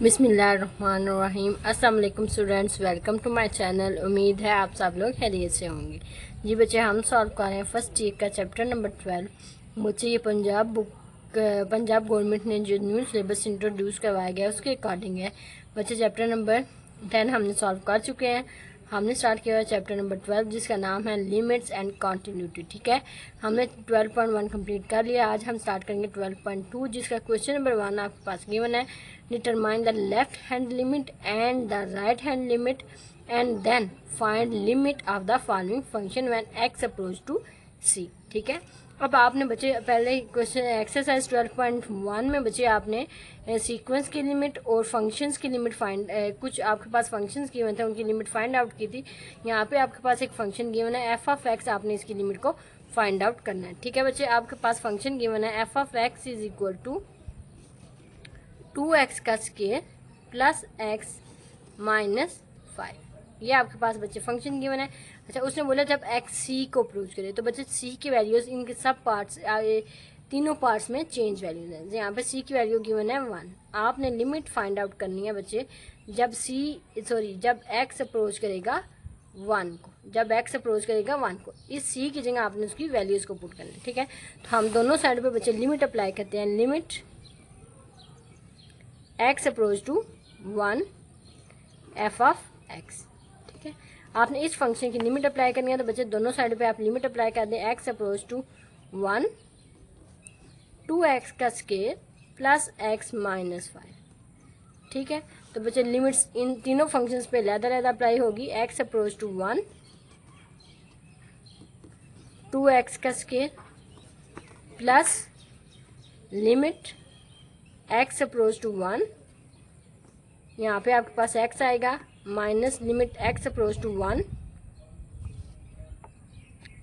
बिस्मिल्लाहिर्रहमानिर्रहीम। अस्सलाम वालेकुम students, welcome to my channel. उम्मीद है आप सब लोग खैरियत से होंगे। जी बच्चे, हम सॉल्व कर रहे हैं फर्स्ट ईयर का चैप्टर नंबर 12। बच्चे ये पंजाब गवर्नमेंट ने जो न्यू सिलेबस इंट्रोड्यूस करवाया गया उसके अकॉर्डिंग है। बच्चे चैप्टर नंबर 10 हमने सॉल्व कर चुके हैं। हमने स्टार्ट किया है चैप्टर नंबर 12 जिसका नाम है लिमिट्स एंड कॉन्टिन्यूटी। ठीक है, हमने 12.1 कंप्लीट कर लिया। आज हम स्टार्ट करेंगे 12.2 जिसका क्वेश्चन नंबर 1 आपके पास गिवन है। Determine the left hand limit and the right hand limit and then find limit of the following function when X approach to सी। ठीक है, अब आपने बच्चे पहले क्वेश्चन एक्सरसाइज 12.1 में बच्चे आपने सीक्वेंस की लिमिट और फंक्शंस की लिमिट फाइंड कुछ आपके पास फंक्शंस गिवन थे, उनकी लिमिट फाइंड आउट की थी। यहाँ पे आपके पास एक फंक्शन गिवन है एफ ऑफ एक्स, आपने इसकी लिमिट को फाइंड आउट करना है। ठीक है बच्चे, आपके पास फंक्शन गिवन है F of x is equal to 2x का स्क्वायर प्लस एक्स माइनस 5। ये आपके पास बच्चे फंक्शन गिवन है। अच्छा, उसने बोला जब एक्स सी को अप्रोच करे तो बच्चे सी की वैल्यूज इनके सब पार्ट्स तीनों पार्ट्स में चेंज वैल्यूज हैं। यहाँ पे सी की वैल्यू गिवन है 1। आपने लिमिट फाइंड आउट करनी है बच्चे जब एक्स अप्रोच करेगा 1 को, जब एक्स अप्रोच करेगा 1 को, इस सी की जगह आपने उसकी वैल्यूज को पुट करना है। ठीक है, तो हम दोनों साइड पे बच्चे लिमिट अप्लाई करते हैं। Limit x approach to 1 f of x. ठीक है, आपने इस फंक्शन की लिमिट अप्लाई करनी है तो बच्चे दोनों साइड पे आप लिमिट अप्लाई कर दें। एक्स अप्रोच टू 1 2x का स्क्वायर प्लस एक्स माइनस 5। ठीक है, तो बच्चे लिमिट्स इन तीनों फंक्शंस पे अलग-अलग अप्लाई होगी। एक्स अप्रोच टू 1 2x का square plus limit x approach to 1, यहाँ पे आपके पास x आएगा, minus limit x approach to 1,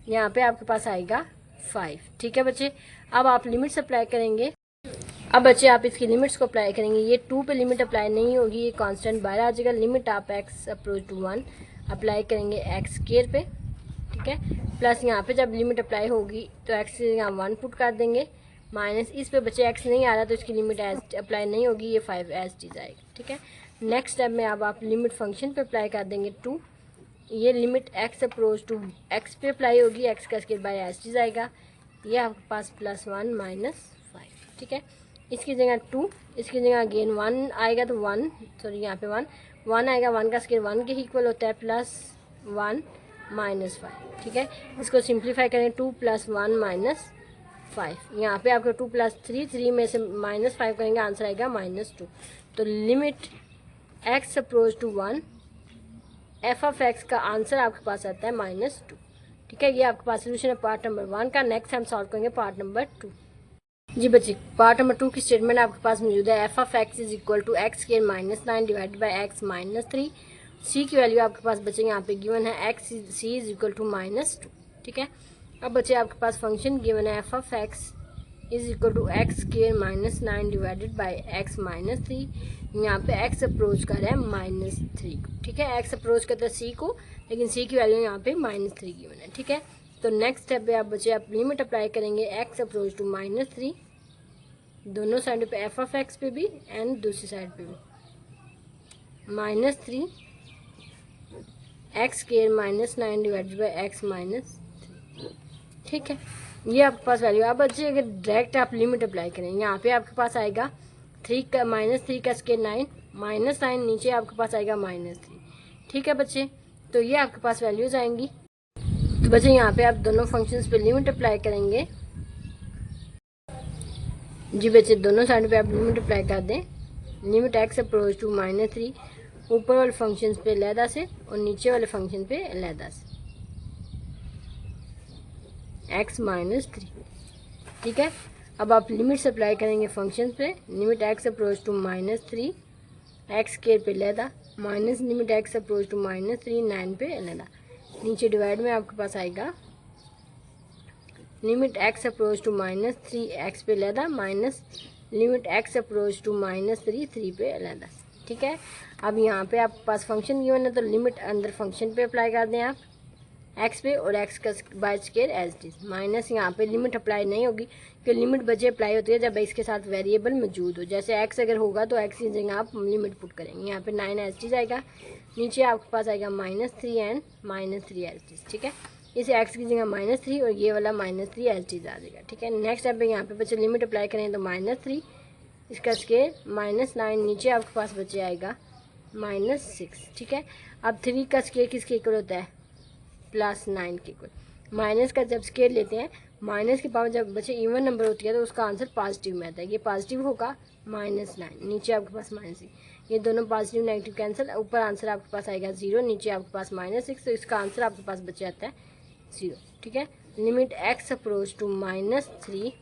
यहाँ पे आपके पास आएगा 5। ठीक है बच्चे, अब आप लिमिट्स अप्लाई करेंगे। अब बच्चे आप इसकी लिमिट्स को अप्लाई करेंगे। ये 2 पे लिमिट अप्लाई नहीं होगी, ये कांस्टेंट बाहर आ जाएगा। लिमिट आप एक्स अप्रोच टू 1 अप्लाई करेंगे एक्स स्क्वायर पे। ठीक है, प्लस यहाँ पे जब लिमिट अप्लाई होगी तो एक्स यहाँ 1 पुट कर देंगे, माइनस इस पे बच्चे एक्स नहीं आ रहा तो इसकी लिमिट एज अप्लाई नहीं होगी, ये 5 एज चीज आएगी। ठीक है, नेक्स्ट स्टेप में अब आप लिमिट फंक्शन पे अप्लाई कर देंगे 2। ये limit x approach to x पे अप्लाई होगी, एक्स का स्क्वायर बाय एज चीज आएगा। ये आपके पास प्लस 1 माइनस 5। ठीक है, इसकी जगह 2, इसकी जगह अगेन 1 आएगा तो 1 यहाँ पे 1 आएगा, 1 का स्क्वायर 1 के इक्वल होता है, प्लस 1 माइनस 5। ठीक है, इसको सिंप्लीफाई करें 2 प्लस 1 माइनस 5। यहाँ पे आपको 2 प्लस 3 में से माइनस 5 करेंगे, आंसर आएगा -2। तो limit x approach to 1 f of x का आंसर आपके पास आता है -2। ठीक है, ये आपके पास सोल्यूशन है पार्ट नंबर 1 का। नेक्स्ट हम सॉल्व करेंगे पार्ट नंबर 2। जी बच्चे, पार्ट नंबर 2 की स्टेटमेंट आपके पास मौजूद है। F of x is equal to X square minus 9 divided by X minus 3। C की वैल्यू आपके पास बच्चे यहाँ पे गिवन है X C is equal to -2। ठीक है, अब बच्चे आपके पास फंक्शन गिवन है F of x is equal to X square minus 9 divided by X minus 3। यहाँ पे एक्स अप्रोच कर रहा है -3 को। ठीक है, एक्स अप्रोच करता है सी को, लेकिन सी की वैल्यू यहाँ पे -3 गिवन है। ठीक है, तो नेक्स्ट स्टेप पे आप बच्चे आप लिमिट अप्लाई करेंगे एक्स अप्रोच टू -3, दोनों साइड पे एफ ऑफ एक्स पे भी एंड दूसरी साइड पे भी -3 x square minus 9 divided by X minus 3। ठीक है, ये आपके पास वैल्यू। अब बच्चे अगर डायरेक्ट आप लिमिट अप्लाई करें, यहाँ पे आपके पास आएगा -3 का स्क्वायर 9 माइनस 9, नीचे आपके पास आएगा -3। ठीक है बच्चे, तो ये आपके पास वैल्यूज आएंगी। तो बच्चे यहाँ पे आप दोनों फंक्शंस पे लिमिट अप्लाई करेंगे। जी बच्चे, दोनों साइड पे आप लिमिट अप्लाई कर दें। लिमिट एक्स अप्रोच टू -3 ऊपर वाले फंक्शंस पे अलहदा से और नीचे वाले फंक्शन पे अलहदा से एक्स -3। ठीक है, अब आप लिमिट्स अप्लाई करेंगे फंक्शन पे। Limit x approach to -3 x square पे अलहदा, minus limit x approach to -3 9 पे अलहदा। नीचे डिवाइड में आपके पास आएगा limit x approach to -3 x पे अलहदा, minus limit x approach to -3 3 पे अलहदा। ठीक है, अब यहाँ पे आपके पास फंक्शन गिवन है तो लिमिट अंदर फंक्शन पे अप्लाई कर दें आप। एक्स पे और एक्स का by square as it is minus यहाँ पे लिमिट अप्लाई नहीं होगी क्योंकि लिमिट बचे अप्लाई होती है जब इसके साथ वेरिएबल मौजूद हो। जैसे एक्स अगर होगा तो एक्स की जगह आप लिमिट पुट करेंगे। यहाँ पे 9 एज इट इज आएगा, नीचे आपके पास आएगा -3 एंड -3 एज इट इज। ठीक है, इसे एक्स की जगह -3 और ये वाला -3 एज इट इज आ जाएगा। ठीक है, नेक्स्ट स्टेप पे यहाँ पे बच्चे लिमिट अप्लाई करें तो -3 इसका स्क्वायर -9 नीचे आपके पास बचे आएगा -6। ठीक है, अब 3 का स्क्वायर किसके इक्वल होता है? +9 के इक्वल। माइनस का जब स्क्वायर लेते हैं, माइनस की पावर जब बच्चे इवन नंबर होती है तो उसका आंसर पॉजिटिव में आता है। ये पॉजिटिव होगा -9, नीचे आपके पास -6, ये दोनों पॉजिटिव नेगेटिव कैंसिल, ऊपर आंसर आपके पास आएगा 0, नीचे आपके पास -6, तो इसका आंसर आपके पास बचे आता है 0। ठीक है, limit x approach to -3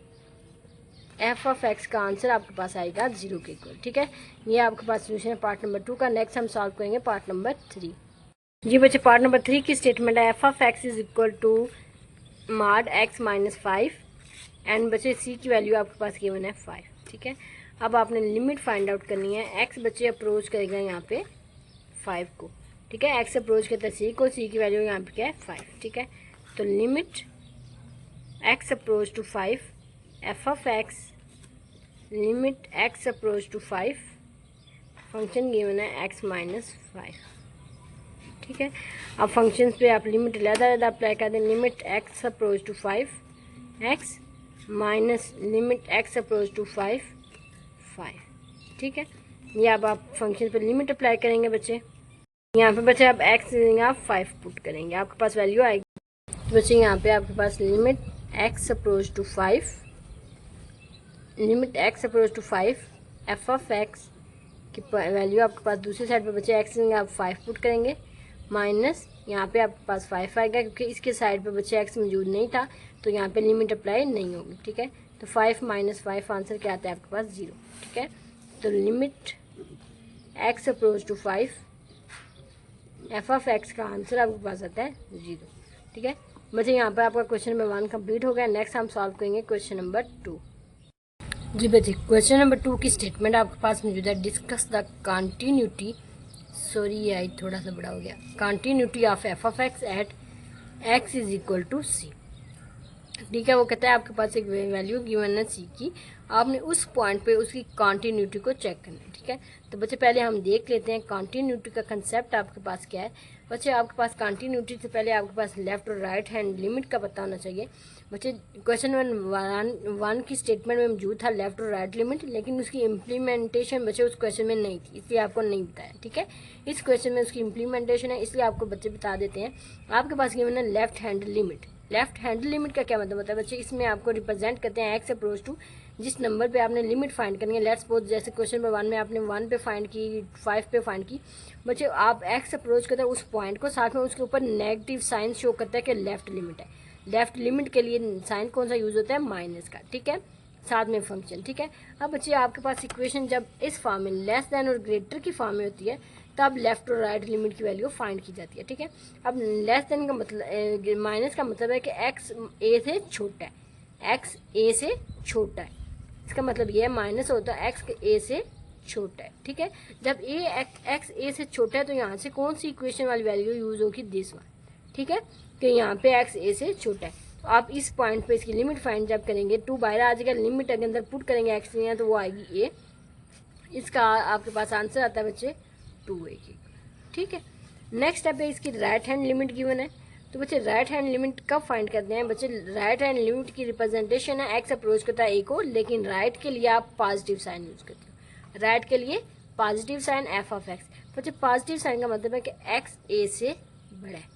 f of x का आंसर आपके पास आएगा 0 के इक्वल। ठीक है, ये आपके पास सोल्यूशन है पार्ट नंबर 2 का। नेक्स्ट हम सॉल्व करेंगे पार्ट नंबर 3। जी बच्चे, पार्ट नंबर 3 की स्टेटमेंट है F of x is equal to mod x -5 and बच्चे c की वैल्यू आपके पास गिवन है 5। ठीक है, अब आपने लिमिट फाइंड आउट करनी है। x बच्चे अप्रोच करेगा यहाँ पे 5 को। ठीक है, x अप्रोच करता है c को, c की वैल्यू यहाँ पे क्या है 5। ठीक है, तो limit x approach to 5 F of x limit x approach to 5 function given है x -5। ठीक है, अब फंक्शंस पे आप लिमिट अलग अप्लाई कर दें। Limit x approach to 5 x minus limit x approach to 5 5। ठीक है, ये अब आप फंक्शन पे लिमिट अप्लाई करेंगे बच्चे। यहाँ पे बच्चे आप x यहाँ 5 पुट करेंगे, आपके पास वैल्यू आएगी। तो बच्चे यहाँ पे आपके पास limit x approach to 5 limit x approach to 5 F of x की वैल्यू आपके पास दूसरी साइड पे बच्चे x आप 5 पुट करेंगे, माइनस यहाँ पे आपके पास 5 आएगा क्योंकि इसके साइड पे बच्चे x मौजूद नहीं था तो यहाँ पे लिमिट अप्लाई नहीं होगी। ठीक है, तो 5 - 5 आंसर क्या आता है आपके पास 0। ठीक है, तो limit x approach to 5 F of x का आंसर आपके पास आता है 0। ठीक है बच्चे, यहाँ पर आपका क्वेश्चन नंबर 1 कंप्लीट हो गया। नेक्स्ट हम सॉल्व करेंगे क्वेश्चन नंबर 2। जी बच्चे, क्वेश्चन नंबर 2 की स्टेटमेंट आपके पास मौजूद है। डिस्कस द कंटिन्यूटी, सॉरी ये आई थोड़ा सा बड़ा हो गया, continuity of f of x at x is equal to सी। ठीक है, वो कहता है आपके पास एक वैल्यू गिवन है सी की, आपने उस पॉइंट पे उसकी कंटिन्यूटी को चेक करना है। ठीक है, तो बच्चे पहले हम देख लेते हैं कंटिन्यूटी का कंसेप्ट आपके पास क्या है। बच्चे आपके पास कंटिन्यूटी से पहले आपके पास लेफ्ट और राइट हैंड लिमिट का पता होना चाहिए। बच्चे क्वेश्चन 1 की स्टेटमेंट में मौजूद था लेफ्ट और राइट लिमिट, लेकिन उसकी इम्प्लीमेंटेशन बच्चे उस क्वेश्चन में नहीं थी, इसलिए आपको नहीं बताया। ठीक है, इस क्वेश्चन में उसकी इम्प्लीमेंटेशन है, इसलिए आपको बच्चे बता देते हैं। आपके पास गिवन है left hand limit. Left hand limit का क्या मतलब होता है बच्चे? इसमें आपको रिप्रेजेंट करते हैं एक्स अप्रोच टू जिस नंबर पे आपने लिमिट फाइंड करनी है। लेट्स सपोज जैसे क्वेश्चन नंबर 1 में आपने 1 पे फाइंड की, 5 पे फाइंड की, बच्चे आप एक्स अप्रोच करते हैं उस पॉइंट को, साथ में उसके ऊपर नेगेटिव साइन शो करता है कि लेफ्ट लिमिट है। लेफ्ट लिमिट के लिए साइन कौन सा यूज होता है? माइनस का। ठीक है, साथ में फंक्शन। ठीक है, अब बच्चे आपके पास इक्वेशन जब इस फॉर्म में लेस देन और ग्रेटर की फॉर्म में होती है तब लेफ्ट और राइट लिमिट की वैल्यू फाइंड की जाती है। ठीक है, अब लेस देन का मतलब, माइनस का मतलब है कि एक्स ए से छोटा है, एक्स ए से छोटा है, इसका मतलब ये है माइनस होता है एक्स ए से छोटा है। ठीक है, जब एक्स ए से छोटा है तो यहाँ से कौन सी इक्वेशन वाली वैल्यू यूज होगी? This one. ठीक है, तो यहाँ पे एक्स ए से छोटा है, तो आप इस पॉइंट पे इसकी लिमिट फाइंड जब करेंगे 2 बाहर आ जाएगा, लिमिट अगर अंदर पुट करेंगे एक्स यहाँ तो वो आएगी ए, इसका आपके पास आंसर आता है बच्चे 2a की। ठीक है, नेक्स्ट स्टेप है इसकी राइट हैंड लिमिट गिवन है, तो बच्चे राइट हैंड लिमिट कब फाइंड करते हैं? बच्चे राइट हैंड लिमिट की रिप्रेजेंटेशन है एक्स अप्रोच करता है ए को, लेकिन राइट के लिए आप पॉजिटिव साइन यूज करते हो। राइट के लिए positive sign f of x. बच्चे पॉजिटिव साइन का मतलब है कि एक्स ए से बड़ा है।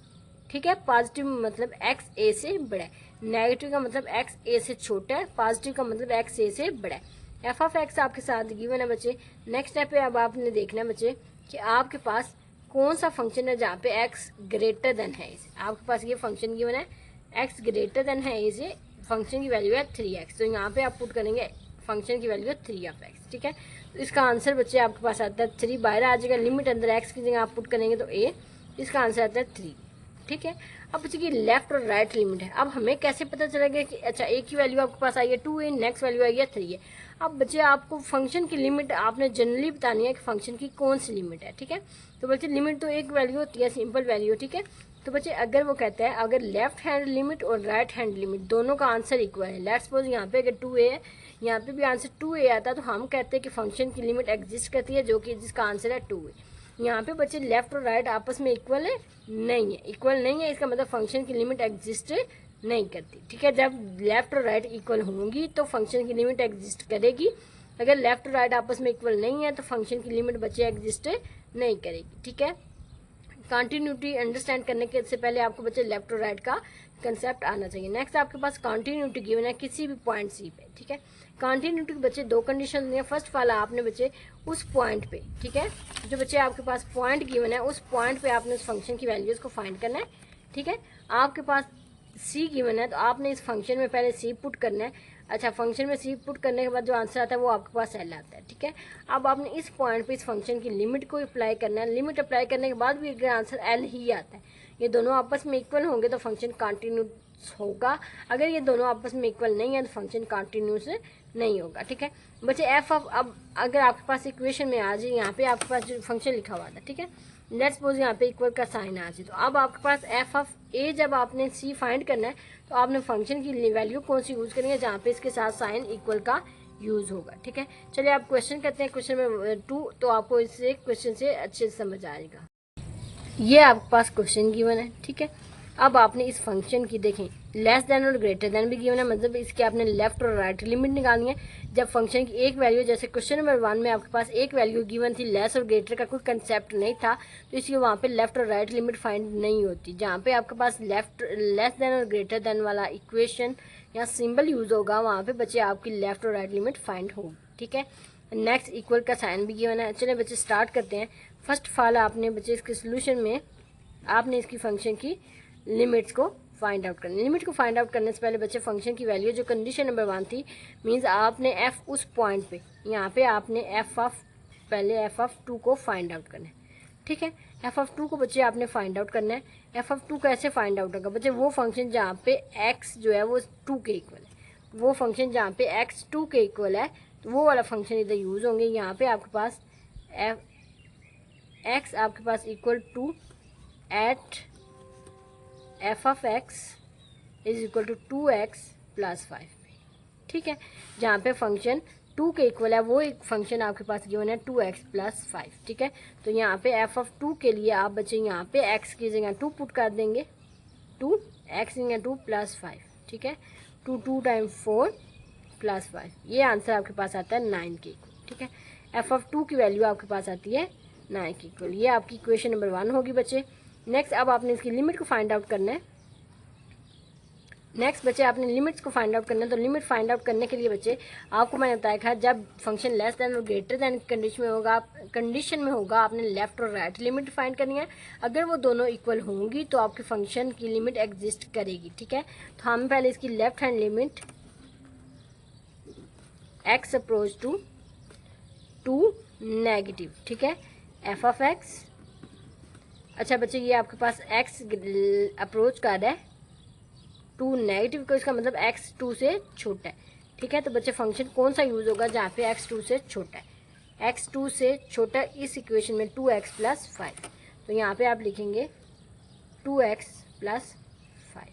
ठीक है, पॉजिटिव मतलब एक्स ए से बड़ा है, नेगेटिव का मतलब एक्स ए से छोटा है, पॉजिटिव का मतलब एक्स ए से बड़ा है। एफ ऑफ एक्स आपके साथ गिवन है बच्चे। नेक्स्ट स्टेप है अब आपने देखना है बच्चे कि आपके पास कौन सा फंक्शन है जहाँ पे x ग्रेटर देन है इसे। आपके पास ये फंक्शन गिवन है x ग्रेटर देन है इसे, फंक्शन की वैल्यू है 3x, तो यहाँ पे आप पुट करेंगे फंक्शन की वैल्यू है 3 ऑफ x। ठीक है, तो इसका आंसर बच्चे आपके पास आता है 3, बाहर आ जाएगा, लिमिट अंदर x की जगह आप पुट करेंगे तो a, इसका आंसर आता है 3। ठीक है, अब बच्चे की लेफ्ट और राइट लिमिट है। अब हमें कैसे पता चलेगा कि अच्छा a की वैल्यू आपके पास आई है 2a, नेक्स्ट वैल्यू आई है 3 है। अब बच्चे आपको फंक्शन की लिमिट आपने जनरली बतानी है कि फंक्शन की कौन सी लिमिट है। ठीक है, तो बच्चे लिमिट तो एक वैल्यू होती है, सिंपल वैल्यू। ठीक है, तो बच्चे अगर वो कहता है अगर लेफ्ट हैंड लिमिट और राइट हैंड लिमिट दोनों का आंसर इक्वल है, लेट्स सपोज यहाँ पे अगर 2a है, यहाँ पे भी आंसर 2a आता है, तो हम कहते हैं कि फंक्शन की लिमिट एग्जिस्ट करती है जो कि जिसका आंसर है 2a। यहाँ पे बच्चे लेफ्ट और राइट आपस में इक्वल है, नहीं है, इक्वल नहीं है, इसका मतलब फंक्शन की लिमिट एग्जिस्ट नहीं करती। ठीक है, जब लेफ्ट और राइट इक्वल होंगी तो फंक्शन की लिमिट एग्जिस्ट करेगी। अगर लेफ्ट और राइट आपस में इक्वल नहीं है तो फंक्शन की लिमिट बच्चे एग्जिस्ट नहीं करेगी। ठीक है, कंटिन्यूटी अंडरस्टैंड करने के से पहले आपको बच्चे लेफ्ट और राइट का कंसेप्ट आना चाहिए। नेक्स्ट आपके पास कंटिन्यूटी गिवन है किसी भी पॉइंट सी पे। ठीक है, कंटिन्यूटी के बच्चे दो कंडीशन दिए। फर्स्ट वाला आपने बच्चे उस पॉइंट पे, ठीक है, जो बच्चे आपके पास पॉइंट गिवन है उस पॉइंट पे आपने उस फंक्शन की वैल्यूज को फाइंड करना है। ठीक है, आपके पास सी गिवन है तो आपने इस फंक्शन में पहले सी पुट करना है। अच्छा, फंक्शन में सी पुट करने के बाद जो आंसर आता है वो आपके पास एल आता है। ठीक है, अब आपने इस पॉइंट पे इस फंक्शन की लिमिट को अप्लाई करना है। लिमिट अप्लाई करने के बाद भी अगर आंसर एल ही आता है, ये दोनों आपस में इक्वल होंगे तो फंक्शन कंटिन्यूस होगा। अगर ये दोनों आपस में इक्वल नहीं है तो फंक्शन कंटिन्यूस नहीं होगा। ठीक है बच्चे, एफ ऑफ, अब अगर आपके पास इक्वेशन में आ जाए, यहाँ पे आपके पास जो फंक्शन लिखा हुआ था, ठीक है, लेट्स सपोज यहाँ पे इक्वल का साइन आ जाए, तो अब आपके पास एफ ऑफ ए जब आपने सी फाइंड करना है तो आपने फंक्शन की वैल्यू कौन सी यूज करेंगे, जहाँ पे इसके साथ साइन इक्वल का यूज होगा। ठीक है, चलिए आप क्वेश्चन करते हैं, क्वेश्चन में 2, तो आपको इससे क्वेश्चन से अच्छे से समझ आएगा। ये आपके पास क्वेश्चन गिवन है। ठीक है, अब आपने इस फंक्शन की देखें लेस देन और ग्रेटर देन भी गिवन है, मतलब इसके आपने लेफ्ट और राइट लिमिट निकालनी है। जब फंक्शन की एक वैल्यू, जैसे क्वेश्चन नंबर 1 में आपके पास एक वैल्यू गिवन थी, लेस और ग्रेटर का कोई कंसेप्ट नहीं था, तो इसलिए वहाँ पे लेफ्ट और राइट लिमिट फाइंड नहीं होती। जहाँ पे आपके पास लेस देन और ग्रेटर देन वाला इक्वेशन या सिंबल यूज होगा, वहाँ पे बच्चे आपकी लेफ्ट और राइट लिमिट फाइंड होगी। ठीक है, नेक्स्ट इक्वल का साइन भी गिवन है। चलिए बच्चे स्टार्ट करते हैं। फर्स्ट ऑफ ऑल आपने बच्चे इसके सोल्यूशन में आपने इसकी फंक्शन की लिमिट्स को फाइंड आउट करना। लिमिट को फाइंड आउट करने से पहले बच्चे फंक्शन की वैल्यू जो कंडीशन नंबर 1 थी, मींस आपने एफ उस पॉइंट पे, यहाँ पे आपने पहले एफ ऑफ 2 को फाइंड आउट करना है। ठीक है, एफ ऑफ 2 को बच्चे आपने फाइंड आउट करना है। एफ ऑफ 2 कैसे फाइंड आउट होगा बच्चे, वो फंक्शन जहाँ पे एक्स जो है वो 2 के इक्वल है, वो फंक्शन जहाँ पे एक्स 2 के इक्वल है, तो वो वाला फंक्शन इधर यूज होंगे। यहाँ पे आपके पास एक्स आपके पास equal to at f of x is equal to 2x plus 5। ठीक है, जहाँ पे फंक्शन 2 के इक्वल है वो एक फंक्शन आपके पास गिवन है 2x प्लस 5। ठीक है, तो यहाँ पे एफ ऑफ 2 के लिए आप बच्चे यहाँ पे x की जगह 2 पुट कर देंगे, 2x की जगह 2 प्लस 5। ठीक है, 2 टाइम्स 4 प्लस 5, ये आंसर आपके पास आता है 9 के इक्वल। ठीक है, एफ ऑफ 2 की वैल्यू आपके पास आती है 9 के इक्वल। ये आपकी इक्वेशन नंबर 1 होगी बच्चे। नेक्स्ट अब आपने इसकी लिमिट को फाइंड आउट करना है। नेक्स्ट बच्चे आपने लिमिट्स को फाइंड आउट करना है, तो लिमिट फाइंड आउट करने के लिए बच्चे आपको मैंने बताया था, जब फंक्शन लेस देन और ग्रेटर देन कंडीशन में होगा आपने लेफ्ट और राइट लिमिट फाइंड करनी है। अगर वो दोनों इक्वल होंगी तो आपके फंक्शन की लिमिट एग्जिस्ट करेगी। ठीक है, तो हम पहले इसकी left hand limit x approach to negative, ठीक है, एफ ऑफ एक्स। अच्छा बच्चे, ये आपके पास x अप्रोच कर रहा है टू नेगेटिव को, इसका मतलब x 2 से छोटा है। ठीक है, तो बच्चे फंक्शन कौन सा यूज होगा जहाँ पे x 2 से छोटा है, x 2 से छोटा इस इक्वेशन में 2x प्लस 5, तो यहाँ पे आप लिखेंगे 2x प्लस 5।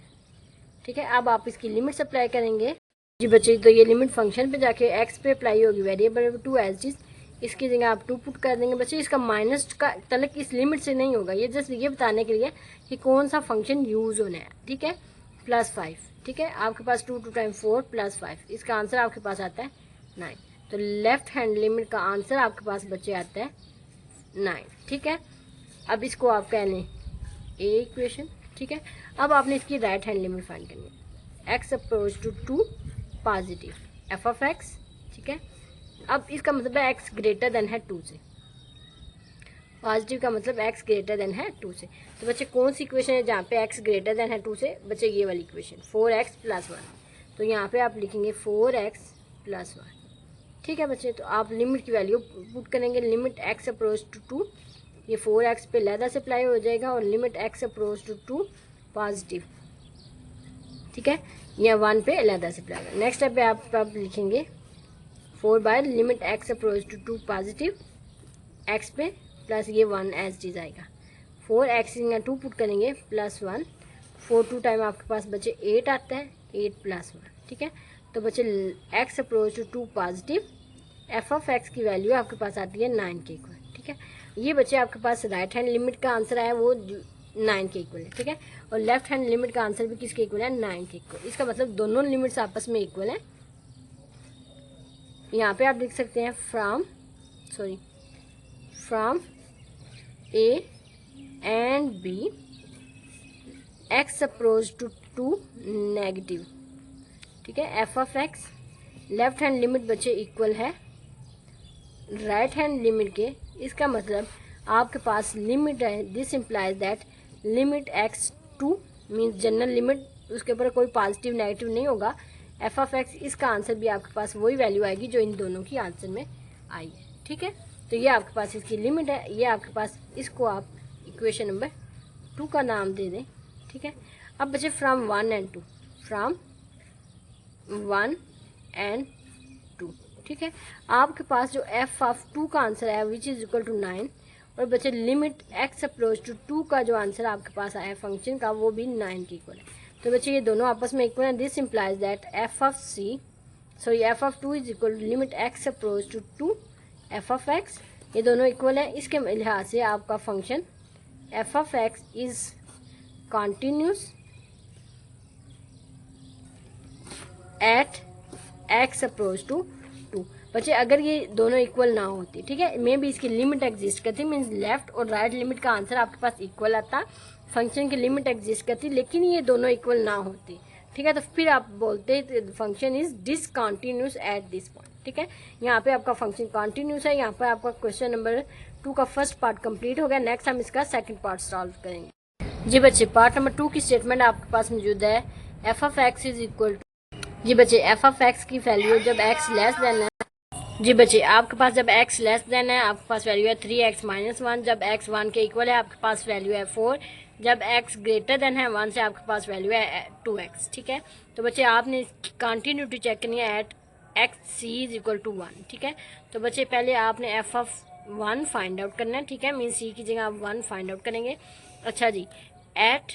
ठीक है, अब आप इसकी लिमिट्स अप्लाई करेंगे जी बच्चे, तो ये लिमिट फंक्शन पे जाके x पे अप्लाई होगी, वेरिएबल 2 एज इज, इसकी जगह आप 2 पुट कर देंगे बच्चे। इसका माइनस का तलक इस लिमिट से नहीं होगा, ये जस्ट ये बताने के लिए कि कौन सा फंक्शन यूज होना है। ठीक है, प्लस 5। ठीक है, आपके पास 2 टाइम्स 4 प्लस 5, इसका आंसर आपके पास आता है 9। तो लेफ्ट हैंड लिमिट का आंसर आपके पास बच्चे आता है 9। ठीक है, अब इसको आप कह लें ए इक्वेशन। ठीक है, अब आपने इसकी राइट हैंड लिमिट फाइंड करनी है, x approach to positive f of x. ठीक है, अब इसका मतलब है x ग्रेटर देन है 2 से, पॉजिटिव का मतलब x ग्रेटर देन है 2 से। तो बच्चे कौन सी इक्वेशन है जहाँ पे x ग्रेटर देन है 2 से बच्चे, ये वाली इक्वेशन 4x प्लस 1, तो यहाँ पे आप लिखेंगे 4x प्लस 1। ठीक है बच्चे, तो आप लिमिट की वैल्यू पुट करेंगे, लिमिट x अप्रोच टू 2, ये 4x पे लैदा से अप्लाई हो जाएगा, और limit x approach to 2 positive, ठीक है, यह 1 पे लैदा से अप्लाई होगा। नेक्स्ट स्टेप पे आप लिखेंगे 4 by limit x approach to 2 positive x पे प्लस ये 1 एज डी जाएगा, 4x यहाँ 2 पुट करेंगे +1, 4 2 टाइम आपके पास बचे 8 आता है, 8 + 1, ठीक है। तो बचे x approach to 2 positive, f of x की वैल्यू आपके पास आती है 9 के इक्वल, ठीक है। ये बचे आपके पास राइट हैंड लिमिट का आंसर है वो 9 के इक्वल है, ठीक है। और लेफ्ट हैंड लिमिट का आंसर भी किसके इक्वल है, 9 के इक्वल। इसका मतलब दोनों लिमिट्स आपस में इक्वल है। यहाँ पे आप देख सकते हैं from a and b x approach to 2 negative, ठीक है। F of x left hand limit बचे इक्वल है राइट हैंड लिमिट के। इसका मतलब आपके पास लिमिट है, this implies that limit x to means general limit, उसके ऊपर कोई पॉजिटिव नेगेटिव नहीं होगा। एफ ऑफ एक्स इसका आंसर भी आपके पास वही वैल्यू आएगी जो इन दोनों की आंसर में आई है, ठीक है। तो ये आपके पास इसकी लिमिट है, ये आपके पास, इसको आप इक्वेशन नंबर 2 का नाम दे दें, ठीक है। अब बचे फ्रॉम 1 एंड 2, फ्रॉम 1 एंड 2, ठीक है। आपके पास जो एफ ऑफ 2 का आंसर है विच इज इक्वल टू 9, और बचे लिमिट एक्स अप्रोच टू 2 का जो आंसर आपके पास आया फंक्शन का वो भी 9 के इक्वल है। तो बच्चे ये दोनों आपस में इक्वल है। This implies that f of 2 is equal to limit x approach to 2 f of x, ये दोनों इक्वल है। इसके लिहाज से आपका function f of x is continuous at x approach to 2। बच्चे अगर ये दोनों इक्वल ना होती, ठीक है, मे भी इसकी लिमिट एग्जिस्ट करती, मीन्स लेफ्ट और राइट लिमिट का आंसर आपके पास इक्वल आता, फंक्शन की लिमिट एग्जिस्ट करती, लेकिन ये दोनों इक्वल ना होती, ठीक है, तो फिर आप बोलते function is discontinuous at this point, ठीक है। यहाँ पे आपका फंक्शन कॉन्टिन्यूस है। यहाँ पर आपका क्वेश्चन नंबर 2 का फर्स्ट पार्ट कंप्लीट हो गया। नेक्स्ट हम इसका सेकंड पार्ट सॉल्व करेंगे। जी बच्चे, पार्ट नंबर 2 की स्टेटमेंट आपके पास मौजूद है। F of x is equal to, जी बच्चे, एफ ऑफ एक्स की वैल्यू जब एक्स लेस देन है, जी बच्चे आपके पास जब x लेस देन है आपके पास वैल्यू है 3x - 1, जब x 1 के इक्वल है आपके पास वैल्यू है 4, जब x ग्रेटर देन है 1 से आपके पास वैल्यू है 2x, ठीक है। तो बच्चे आपने कंटिन्यूटी चेक करनी है at x c is equal to 1, ठीक है। तो बच्चे पहले आपने f ऑफ 1 फाइंड आउट करना है, ठीक है, मीन c की जगह आप 1 फाइंड आउट करेंगे। अच्छा जी, at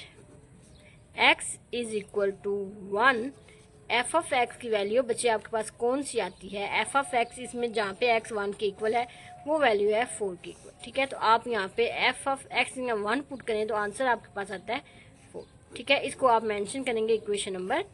x is equal to 1 f of x की वैल्यू बच्चे आपके पास कौन सी आती है, एफ ऑफ एक्स, इसमें जहाँ पे एक्स 1 के इक्वल है वो वैल्यू है 4 के इक्वल, ठीक है। तो आप यहाँ पे एफ ऑफ एक्स में 1 पुट करें तो आंसर आपके पास आता है 4, ठीक है। इसको आप मेंशन करेंगे इक्वेशन नंबर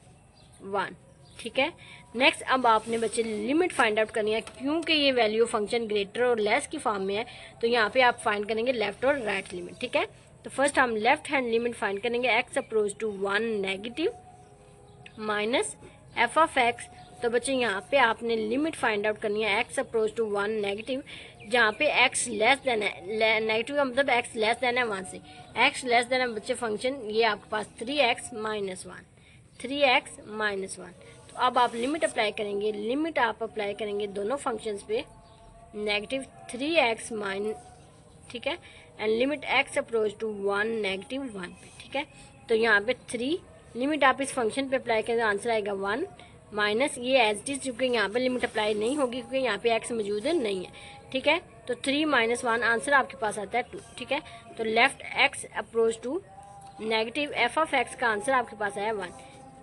1, ठीक है। नेक्स्ट अब आपने बच्चे लिमिट फाइंड आउट करनी है, क्योंकि ये वैल्यू फंक्शन ग्रेटर और लेस की फॉर्म में है, तो यहाँ पे आप फाइंड करेंगे लेफ्ट और राइट लिमिट, ठीक है। तो फर्स्ट हम लेफ्ट हैंड लिमिट फाइंड करेंगे x approach to 1 negative minus f of x. तो बच्चे यहाँ पे आपने लिमिट फाइंड आउट करनी है एक्स अप्रोच टू 1 नेगेटिव, जहाँ पे एक्स लेस देन है, नेगेटिव का मतलब एक्स लेस देन है 1 से, एक्स लेस देन है बच्चे फंक्शन ये आपके पास 3x - 1। तो अब आप लिमिट अप्लाई करेंगे, लिमिट आप अप्लाई करेंगे दोनों फंक्शंस पे नेगेटिव 3x माइन, ठीक है, and limit x approach to 1 negative 1 पे, ठीक है। तो यहाँ पे 3 लिमिट आप इस फंक्शन पे अप्लाई करेंगे, आंसर आएगा 1 माइनस ये एज इट इज, क्योंकि यहाँ पे लिमिट अप्लाई नहीं होगी क्योंकि यहाँ पे x मौजूद नहीं है, ठीक है। तो 3 - 1 आंसर आपके पास आता है 2, ठीक है। तो left x approach to negative f of x का आंसर आपके पास आया 1,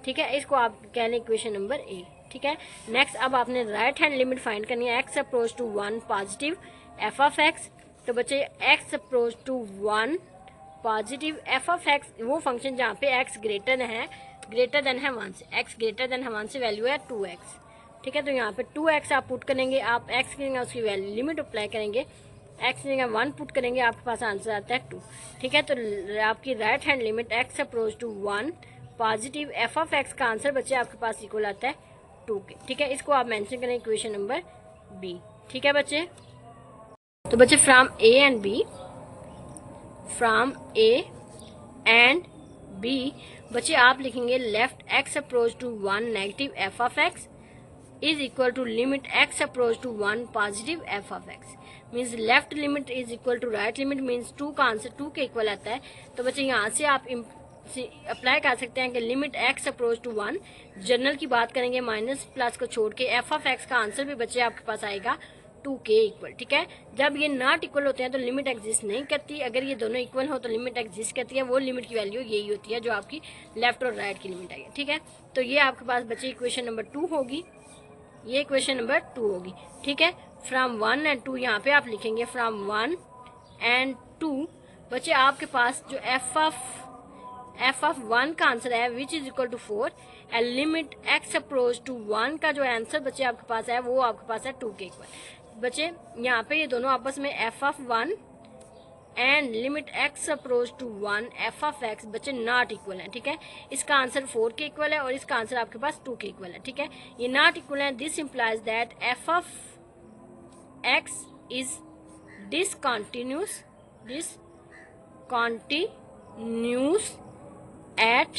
ठीक है। इसको आप कह लें इक्वेशन नंबर ए, ठीक है। नेक्स्ट अब आपने राइट हैंड लिमिट फाइंड करनी है x approach to 1 positive f of x. तो बच्चे x approach to 1 positive f of x, वो फंक्शन जहाँ पे x ग्रेटर देन है 1 से, x ग्रेटर देन है 1 से वैल्यू है 2x, ठीक है। तो यहाँ पे 2x आप पुट करेंगे, आप x की जगह उसकी वैल्यू लिमिट अप्लाई करेंगे, x की जगह 1 पुट करेंगे, आपके पास आंसर आता है 2, ठीक है। तो आपकी right hand limit x approach to 1 positive f of x का आंसर बच्चे आपके पास इक्वल आता है 2 के, ठीक है। इसको आप मेंशन करें इक्वेशन नंबर बी, ठीक है बच्चे। तो बच्चे फ्रॉम ए एंड बी बच्चे आप लिखेंगे left x approach to 1 negative f of x is equal to limit x approach to 1 positive f of x, means left limit is equal to right limit, means 2 का answer 2 के equal आता है। तो बच्चे यहाँ से आप अप्लाई कर सकते हैं कि limit x approach to 1, general की बात करेंगे माइनस प्लस को छोड़ के, एफ ऑफ एक्स का आंसर भी बच्चे आपके पास आएगा टू के इक्वल। ठीक है, जब ये नॉट इक्वल होते हैं तो लिमिट एग्जिस्ट नहीं करती, अगर ये दोनों इक्वल हो तो लिमिट एग्जिस्ट करती है। वो लिमिट की वैल्यू यही होती है जो आपकी लेफ्ट और राइट की लिमिट है। ठीक है, तो ये आपके पास बचे इक्वेशन नंबर 2 होगी, ये इक्वेशन नंबर 2 होगी। ठीक है, फ्रॉम 1 एंड 2 यहाँ पे आप लिखेंगे फ्रॉम 1 एंड 2। बच्चे आपके पास जो एफ ऑफ 1 का आंसर है which is equal to 4 and limit x approach to 1 का जो आंसर बच्चे आपके पास है वो आपके पास है 2 के इक्वल। बच्चे यहाँ पे ये दोनों आपस में f of 1 and limit x approach to 1 f of x बच्चे नॉट इक्वल है। ठीक है, इसका आंसर 4 के इक्वल है और इसका आंसर आपके पास 2 के इक्वल है। ठीक है, ये नॉट इक्वल है, this implies that f of x is discontinuous at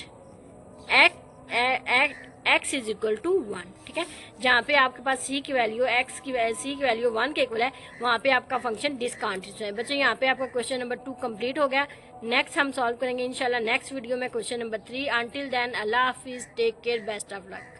x is equal to 1। ठीक है, जहाँ पे आपके पास सी की वैल्यू 1 के इक्वल है वहाँ पे आपका फंक्शन डिसकंटिन्यूस है। बच्चे यहाँ पे आपका क्वेश्चन नंबर 2 कंप्लीट हो गया। नेक्स्ट हम सॉल्व करेंगे इंशाल्लाह नेक्स्ट वीडियो में क्वेश्चन नंबर 3। अंटिल देन अल्लाह हाफिज, take care, best of luck.